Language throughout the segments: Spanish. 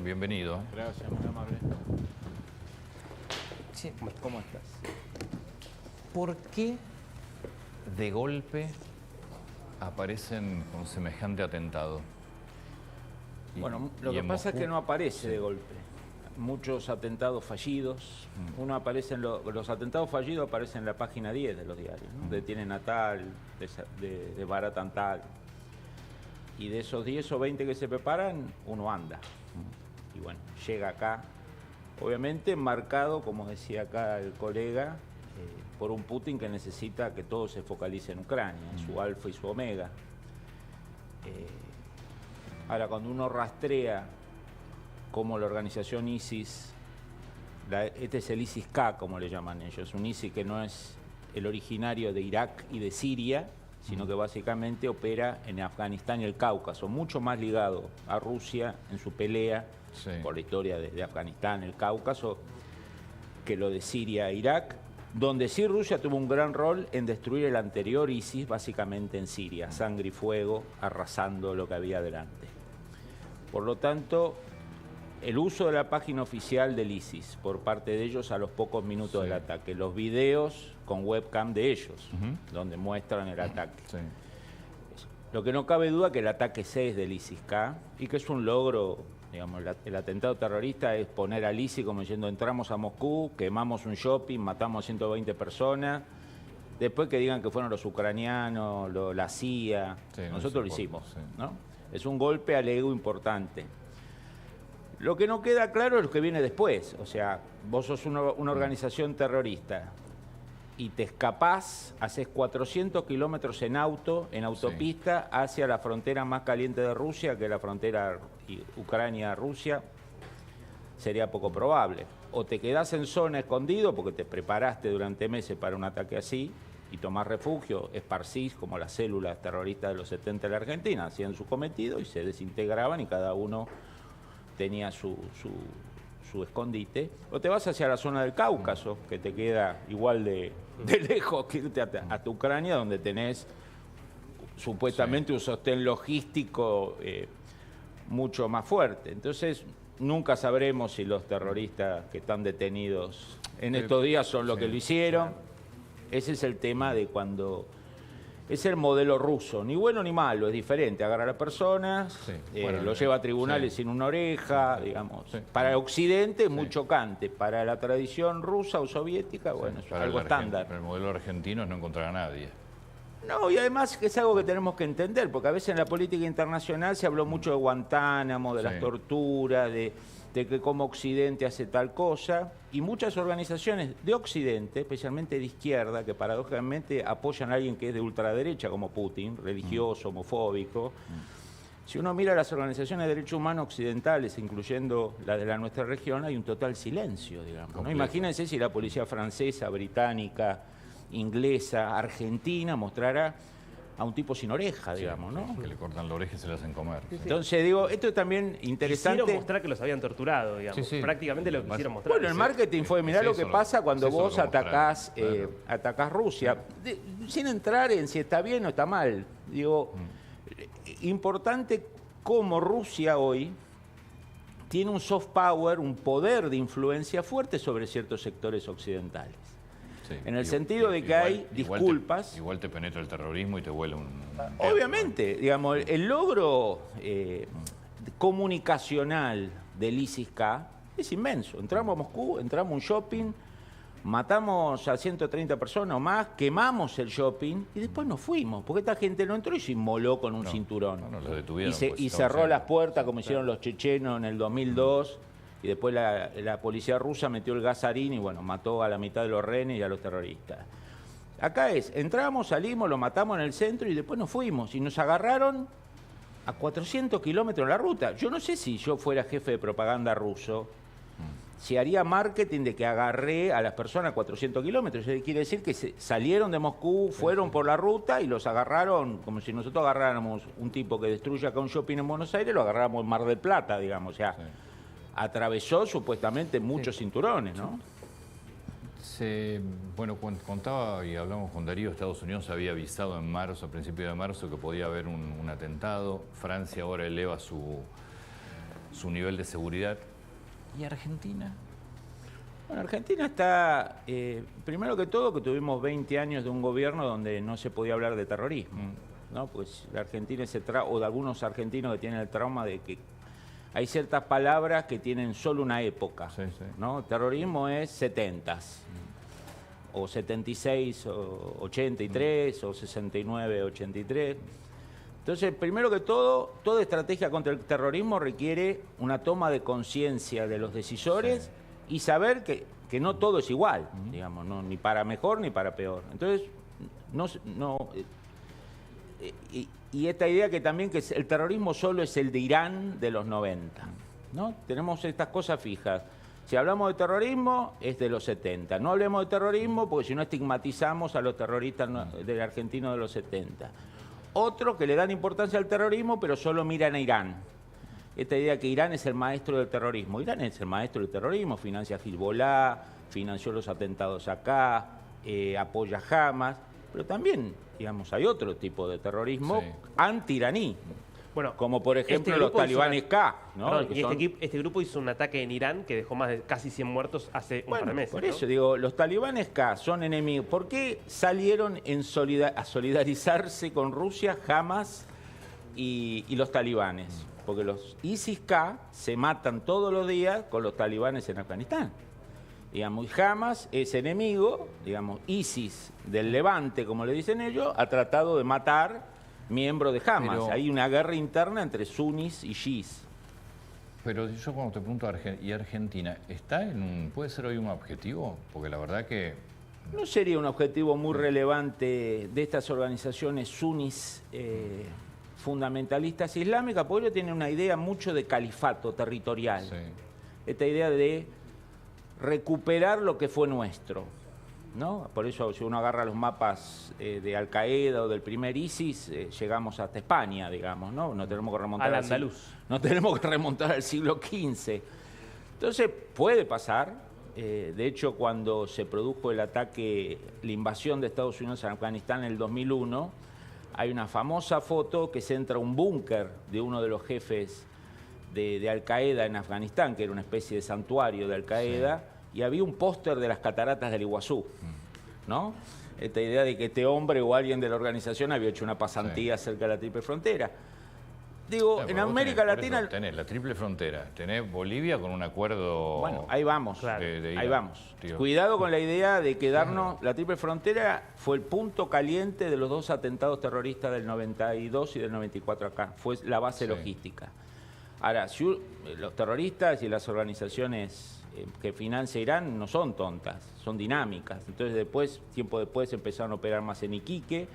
bienvenido. Gracias, muy amable. Sí. ¿Cómo estás? ¿Por qué de golpe aparecen con semejante atentado? Bueno, lo que pasa es que no aparece de golpe. Muchos atentados fallidos. Los atentados fallidos aparecen en la página 10 de los diarios, ¿no? Detienen a tal, desbaratan tal. Y de esos 10 o 20 que se preparan, uno anda. Y bueno, llega acá, obviamente marcado, como decía acá el colega, por un Putin que necesita que todo se focalice en Ucrania, en su alfa y su omega. Ahora, cuando uno rastrea cómo la organización ISIS, este es el ISIS-K, como le llaman ellos, un ISIS que no es el originario de Irak y de Siria, sino que básicamente opera en Afganistán y el Cáucaso, mucho más ligado a Rusia en su pelea por la historia de Afganistán, el Cáucaso, que lo de Siria e Irak, donde sí Rusia tuvo un gran rol en destruir el anterior ISIS, básicamente en Siria, sangre y fuego, arrasando lo que había delante. Por lo tanto, el uso de la página oficial del ISIS por parte de ellos a los pocos minutos del ataque, los videos con webcam de ellos, donde muestran el ataque. Lo que no cabe duda que el ataque C es del ISIS-K y que es un logro, digamos, el atentado terrorista es poner al ISIS como diciendo entramos a Moscú, quemamos un shopping, matamos a 120 personas, después que digan que fueron los ucranianos, la CIA, nosotros lo hicimos, ¿no? Es un golpe al ego importante. Lo que no queda claro es lo que viene después. O sea, vos sos una organización terrorista y te escapás, haces 400 kilómetros en auto, en autopista, hacia la frontera más caliente de Rusia, que es la frontera Ucrania-Rusia, sería poco probable. O te quedás en zona escondido porque te preparaste durante meses para un ataque así y tomás refugio, esparcís como las células terroristas de los 70 de la Argentina, hacían su cometido y se desintegraban y cada uno tenía su escondite, o te vas hacia la zona del Cáucaso, que te queda igual de lejos que irte hasta Ucrania, donde tenés supuestamente un sostén logístico mucho más fuerte. Entonces, nunca sabremos si los terroristas que están detenidos en estos días son los que lo hicieron. Ese es el tema de cuando... Es el modelo ruso, ni bueno ni malo, es diferente. Agarra a la persona, lo lleva a tribunales sin una oreja, digamos. Para Occidente es muy chocante, para la tradición rusa o soviética, bueno, es algo estándar. Para el modelo argentino es no encontrar a nadie. No, y además es algo que tenemos que entender, porque a veces en la política internacional se habló mucho de Guantánamo, de las torturas, de que como Occidente hace tal cosa, y muchas organizaciones de Occidente, especialmente de izquierda, que paradójicamente apoyan a alguien que es de ultraderecha como Putin, religioso, homofóbico. Si uno mira las organizaciones de derechos humanos occidentales, incluyendo las de nuestra región, hay un total silencio, digamos, ¿no? Imagínense si la policía francesa, británica, inglesa, argentina mostrara a un tipo sin oreja, digamos, ¿no? Que le cortan la oreja y se la hacen comer. Entonces, digo, esto es también interesante. Quisieron mostrar que los habían torturado, digamos. Prácticamente lo quisieron mostrar. Bueno, el marketing fue, mirá lo que pasa cuando vos atacás Rusia. Sin entrar en si está bien o está mal. Digo, importante cómo Rusia hoy tiene un soft power, un poder de influencia fuerte sobre ciertos sectores occidentales. En el sentido de que hay disculpas. Igual te penetra el terrorismo y te vuela un... Obviamente, digamos, el logro comunicacional del ISIS-K es inmenso. Entramos a Moscú, entramos a un shopping, matamos a 130 personas o más, quemamos el shopping y después nos fuimos, porque esta gente no entró y se inmoló con un cinturón. Lo detuvieron, y cerró las puertas como hicieron los chechenos en el 2002. Y después la policía rusa metió el gas sarín y bueno, mató a la mitad de los rehenes y a los terroristas. Acá entramos, salimos, lo matamos en el centro y después nos fuimos. Y nos agarraron a 400 kilómetros en la ruta. Yo no sé si yo fuera jefe de propaganda ruso, si haría marketing de que agarré a las personas a 400 kilómetros. Quiere decir que salieron de Moscú, fueron por la ruta y los agarraron como si nosotros agarráramos un tipo que destruye acá un shopping en Buenos Aires, lo agarráramos en Mar del Plata, digamos. O sea, atravesó supuestamente muchos cinturones, ¿no? Bueno, contaba y hablamos con Darío, Estados Unidos había avisado en marzo, a principios de marzo, que podía haber un atentado. Francia ahora eleva su nivel de seguridad. ¿Y Argentina? Bueno, Argentina está, primero que todo, que tuvimos 20 años de un gobierno donde no se podía hablar de terrorismo, ¿no? Pues la Argentina o de algunos argentinos que tienen el trauma de que hay ciertas palabras que tienen solo una época, ¿no? Terrorismo es 70s, o 76, o 83, o 69, 83. Entonces, primero que todo, toda estrategia contra el terrorismo requiere una toma de conciencia de los decisores y saber que no todo es igual, digamos, ¿no? Ni para mejor ni para peor. Entonces, y esta idea que también que el terrorismo solo es el de Irán de los 90, ¿no? Tenemos estas cosas fijas. Si hablamos de terrorismo, es de los 70. No hablemos de terrorismo porque si no estigmatizamos a los terroristas del argentino de los 70. Otros que le dan importancia al terrorismo, pero solo miran a Irán. Esta idea que Irán es el maestro del terrorismo. Irán es el maestro del terrorismo, financia a Hezbollah, financió los atentados acá, apoya a Hamas, pero también, digamos, hay otro tipo de terrorismo anti-iraní. Bueno, como por ejemplo los talibanes K, ¿no? Perdón, y este grupo hizo un ataque en Irán que dejó más de casi 100 muertos hace un par de meses. Por eso digo, los talibanes K son enemigos. ¿Por qué salieron a solidarizarse con Rusia, Hamas y los talibanes? Porque los ISIS-K se matan todos los días con los talibanes en Afganistán. Digamos, y Hamas es enemigo, digamos, ISIS del Levante, como le dicen ellos, ha tratado de matar miembros de Hamas. Pero hay una guerra interna entre sunis y shiis. Pero yo cuando te pregunto, ¿y Argentina puede ser hoy un objetivo? Porque la verdad que... No sería un objetivo muy relevante de estas organizaciones sunis fundamentalistas islámicas, porque ellos tienen una idea mucho de califato territorial. Esta idea de recuperar lo que fue nuestro, ¿no? Por eso si uno agarra los mapas de Al Qaeda o del primer ISIS, llegamos hasta España, digamos, ¿no? No tenemos que remontar al andaluz. No tenemos que remontar al siglo XV. Entonces puede pasar. De hecho, cuando se produjo el ataque, la invasión de Estados Unidos a Afganistán en el 2001, hay una famosa foto que centra un búnker de uno de los jefes de Al Qaeda en Afganistán, que era una especie de santuario de Al Qaeda, y había un póster de las cataratas del Iguazú, ¿no? Esta idea de que este hombre o alguien de la organización había hecho una pasantía cerca de la Triple Frontera. Digo, en América Latina... Tenés la Triple Frontera, tenés Bolivia con un acuerdo... Bueno, ahí vamos, claro. Ahí vamos. Cuidado con la idea de quedarnos... La Triple Frontera fue el punto caliente de los dos atentados terroristas del 92 y del 94 acá. Fue la base logística. Ahora, los terroristas y las organizaciones que financia Irán no son tontas, son dinámicas. Entonces tiempo después empezaron a operar más en Iquique.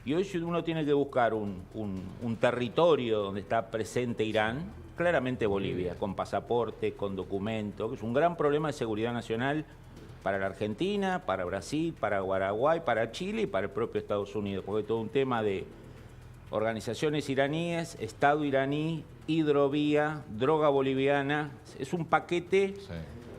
Y hoy si uno tiene que buscar un territorio donde está presente Irán, claramente Bolivia, con pasaporte, con documento, que es un gran problema de seguridad nacional para la Argentina, para Brasil, para Paraguay, para Chile y para el propio Estados Unidos, porque es todo un tema de organizaciones iraníes, Estado iraní, hidrovía, droga boliviana. Es un paquete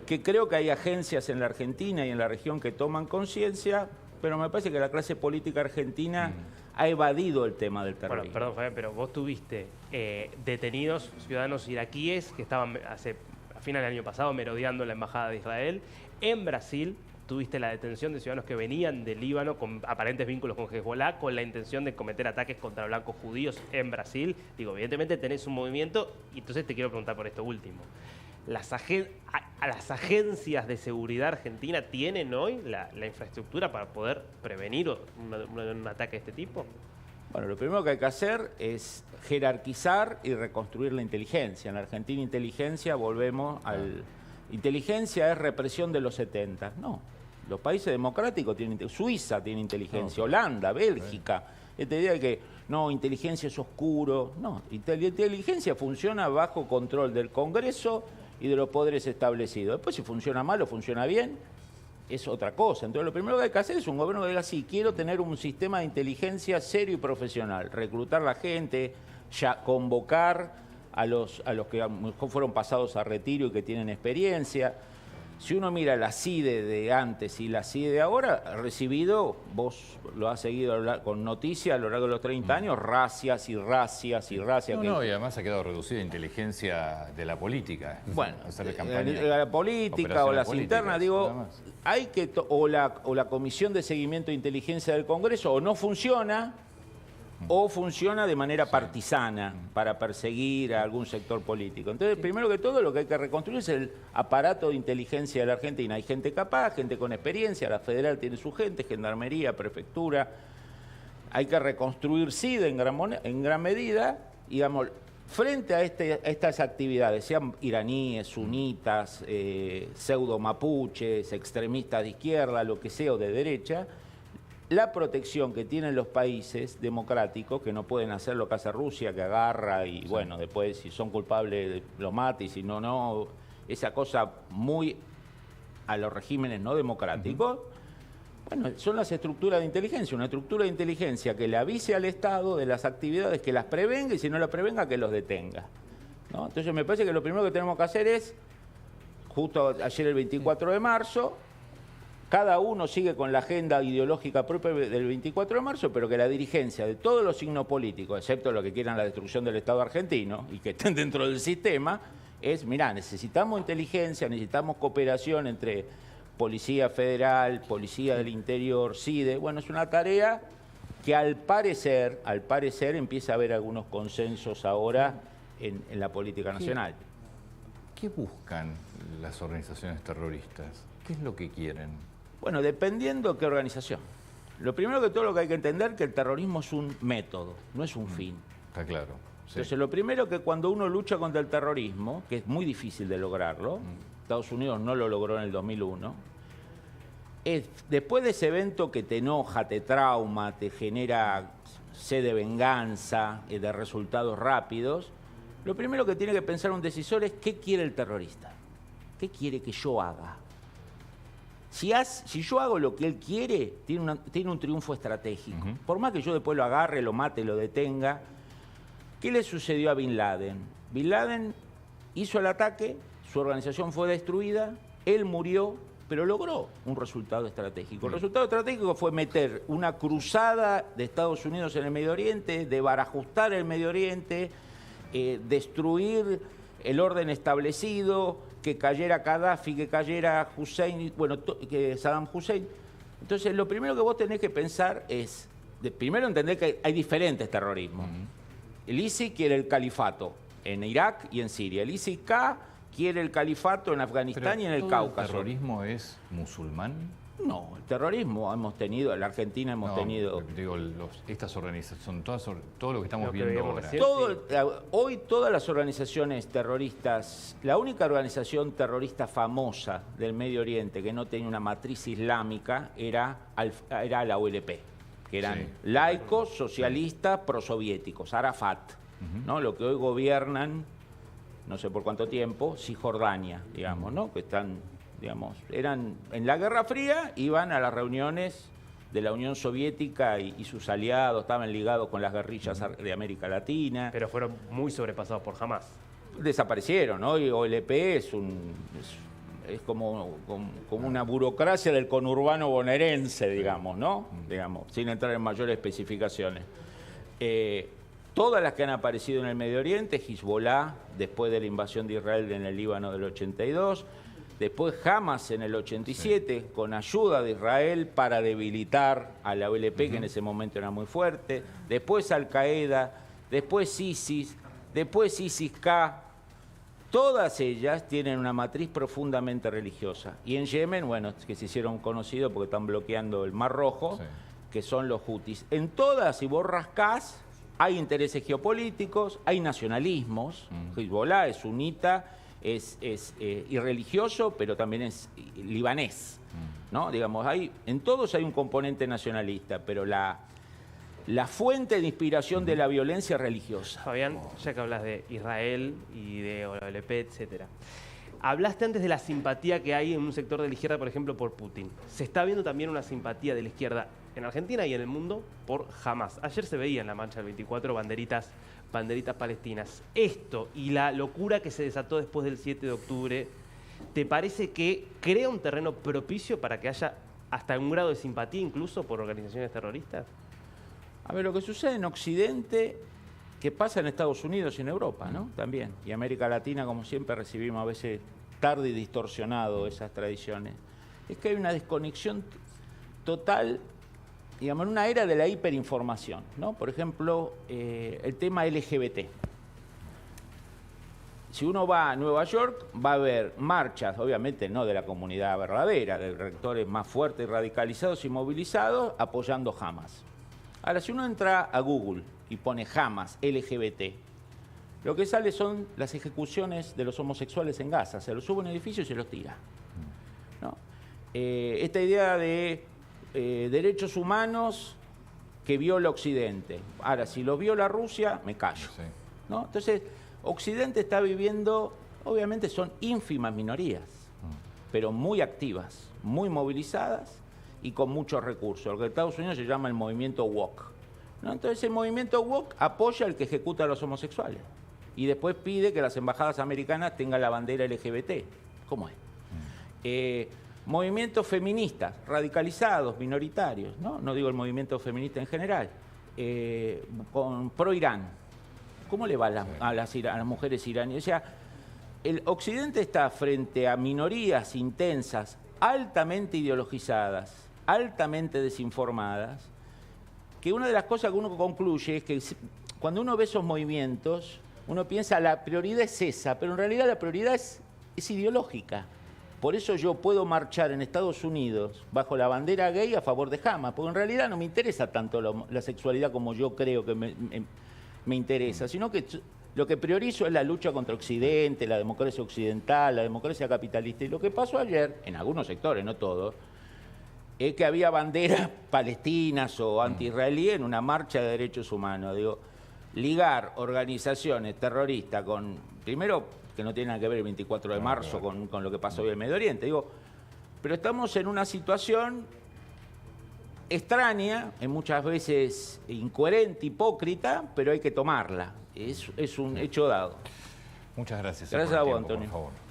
que creo que hay agencias en la Argentina y en la región que toman conciencia, pero me parece que la clase política argentina ha evadido el tema del terrorismo. Bueno, perdón, Fabián, pero vos tuviste detenidos ciudadanos iraquíes que estaban a final del año pasado merodeando la Embajada de Israel. En Brasil tuviste la detención de ciudadanos que venían del Líbano con aparentes vínculos con Hezbollah con la intención de cometer ataques contra blancos judíos en Brasil. Digo, evidentemente tenés un movimiento y entonces te quiero preguntar por esto último. ¿Las agencias de seguridad argentina tienen hoy la infraestructura para poder prevenir un ataque de este tipo? Bueno, lo primero que hay que hacer es jerarquizar y reconstruir la inteligencia. En la Argentina, inteligencia, volvemos al... Inteligencia es represión de los 70. No, los países democráticos tienen... Suiza tiene inteligencia, Holanda, Bélgica. Esta idea de que, no, inteligencia es oscuro. No, inteligencia funciona bajo control del Congreso y de los poderes establecidos. Después, si funciona mal o funciona bien, es otra cosa. Entonces, lo primero que hay que hacer es un gobierno que diga, sí, quiero tener un sistema de inteligencia serio y profesional, reclutar a la gente, ya convocar a los que a lo mejor fueron pasados a retiro y que tienen experiencia. Si uno mira la CIDE de antes y la CIDE de ahora, ha recibido, vos lo has seguido con noticias a lo largo de los 30 años, racias y racias y racias. No, y además ha quedado reducida a inteligencia de la política. Bueno, hacer campaña, la política o las internas, digo, nada más. hay que o la Comisión de Seguimiento de Inteligencia del Congreso o no funciona o funciona de manera partisana para perseguir a algún sector político. Entonces, primero que todo, lo que hay que reconstruir es el aparato de inteligencia de la Argentina. Hay gente capaz, gente con experiencia, la federal tiene su gente, gendarmería, prefectura. Hay que reconstruir CIDE en gran medida, digamos, frente a estas actividades, sean iraníes, sunitas, pseudo-mapuches, extremistas de izquierda, lo que sea, o de derecha. La protección que tienen los países democráticos, que no pueden hacer lo que hace Rusia, que agarra y, bueno, después si son culpables lo mata y si no, no. Esa cosa muy a los regímenes no democráticos. Bueno, son las estructuras de inteligencia. Una estructura de inteligencia que le avise al Estado de las actividades, que las prevenga y si no las prevenga, que los detenga, ¿no? Entonces me parece que lo primero que tenemos que hacer es, justo ayer el 24 de marzo, cada uno sigue con la agenda ideológica propia del 24 de marzo, pero que la dirigencia de todos los signos políticos, excepto los que quieran la destrucción del Estado argentino y que estén dentro del sistema, es, mirá, necesitamos inteligencia, necesitamos cooperación entre Policía Federal, Policía del Interior, CIDE. Bueno, es una tarea que al parecer empieza a haber algunos consensos ahora en la política nacional. ¿Qué buscan las organizaciones terroristas? ¿Qué es lo que quieren? Bueno, dependiendo de qué organización. Lo primero que todo lo que hay que entender es que el terrorismo es un método, no es un fin. Está claro. Sí. Entonces, lo primero que cuando uno lucha contra el terrorismo, que es muy difícil de lograrlo, Estados Unidos no lo logró en el 2001, es después de ese evento que te enoja, te trauma, te genera sed de venganza, de resultados rápidos, lo primero que tiene que pensar un decisor es qué quiere el terrorista, qué quiere que yo haga. Si yo hago lo que él quiere, tiene un triunfo estratégico. Por más que yo después lo agarre, lo mate, lo detenga. ¿Qué le sucedió a Bin Laden? Bin Laden hizo el ataque, su organización fue destruida, él murió, pero logró un resultado estratégico. El resultado estratégico fue meter una cruzada de Estados Unidos en el Medio Oriente, de barajustar el Medio Oriente, destruir el orden establecido, que cayera Gaddafi, que cayera Hussein, bueno, que Saddam Hussein. Entonces, lo primero que vos tenés que pensar es, primero entender que hay diferentes terrorismos. El ISIS quiere el califato en Irak y en Siria. El ISIS-K quiere el califato en Afganistán y en el Cáucaso. ¿El terrorismo es musulmán? No, el terrorismo hemos tenido, en la Argentina hemos tenido... Digo, estas organizaciones, son todo lo que estamos viendo ahora. Hoy todas las organizaciones terroristas, la única organización terrorista famosa del Medio Oriente que no tenía una matriz islámica era la OLP, que eran laicos, socialistas, prosoviéticos, Arafat, ¿no? Lo que hoy gobiernan, no sé por cuánto tiempo, Cisjordania, digamos, ¿no? Que están... digamos, eran en la Guerra Fría, iban a las reuniones de la Unión Soviética y sus aliados, estaban ligados con las guerrillas de América Latina. Pero fueron muy sobrepasados por Hamás. Desaparecieron, ¿no? Y OLP es como una burocracia del conurbano bonaerense, digamos, ¿no? Digamos, sin entrar en mayores especificaciones. Todas las que han aparecido en el Medio Oriente, Hezbollah, después de la invasión de Israel en el Líbano del 82, después Hamas en el 87, con ayuda de Israel para debilitar a la OLP, que en ese momento era muy fuerte. Después Al-Qaeda, después ISIS, después ISIS-K. Todas ellas tienen una matriz profundamente religiosa. Y en Yemen, bueno, que se hicieron conocidos porque están bloqueando el Mar Rojo, que son los hutis. En todas, si vos rascás, hay intereses geopolíticos, hay nacionalismos. Hezbollah es sunita, es irreligioso, pero también es libanés, ¿no? Digamos, en todos hay un componente nacionalista, pero la fuente de inspiración de la violencia religiosa. Fabián, ya que hablas de Israel y de OLP, etcétera, hablaste antes de la simpatía que hay en un sector de la izquierda, por ejemplo, por Putin. Se está viendo también una simpatía de la izquierda en Argentina y en el mundo por Hamás. Ayer se veía en la marcha del 24 banderitas palestinas. Esto y la locura que se desató después del 7 de octubre ¿te parece que crea un terreno propicio para que haya hasta un grado de simpatía incluso por organizaciones terroristas? A ver, lo que sucede en Occidente, que pasa en Estados Unidos y en Europa, ¿no? También. Y América Latina, como siempre, recibimos a veces tarde y distorsionado esas tradiciones. Es que hay una desconexión total, digamos, en una era de la hiperinformación, ¿no? Por ejemplo, el tema LGBT. Si uno va a Nueva York, va a ver marchas, obviamente no de la comunidad verdadera, de rectores más fuertes, radicalizados y movilizados, apoyando Hamas. Ahora, si uno entra a Google y pone Hamas, LGBT, lo que sale son las ejecuciones de los homosexuales en Gaza. Se los sube a un edificio y se los tira, ¿no? Esta idea de derechos humanos que viola Occidente. Ahora, si los viola Rusia, me callo, Sí. ¿no? Entonces, Occidente está viviendo, obviamente son ínfimas minorías, pero muy activas, muy movilizadas y con muchos recursos. Lo que en Estados Unidos se llama el movimiento woke, ¿no? Entonces, el movimiento woke apoya al que ejecuta a los homosexuales y después pide que las embajadas americanas tengan la bandera LGBT. ¿Cómo es? Movimientos feministas, radicalizados, minoritarios, ¿no? No digo el movimiento feminista en general, con pro-Irán. ¿Cómo le va a las mujeres iraníes? O sea, el Occidente está frente a minorías intensas, altamente ideologizadas, altamente desinformadas, que una de las cosas que uno concluye es que cuando uno ve esos movimientos, uno piensa la prioridad es esa, pero en realidad la prioridad es ideológica. Por eso yo puedo marchar en Estados Unidos bajo la bandera gay a favor de Hamas, porque en realidad no me interesa tanto la sexualidad como yo creo que me interesa, sino que lo que priorizo es la lucha contra Occidente, la democracia occidental, la democracia capitalista. Y lo que pasó ayer, en algunos sectores, no todos, es que había banderas palestinas o anti-israelíes en una marcha de derechos humanos. Digo, ligar organizaciones terroristas con, primero, que no tiene nada que ver el 24 de marzo con lo que pasó hoy en Medio Oriente. Digo, pero estamos en una situación extraña, muchas veces incoherente, hipócrita, pero hay que tomarla. Es un hecho dado. Muchas gracias. Gracias a vos, por el tiempo, Antonio. por favor.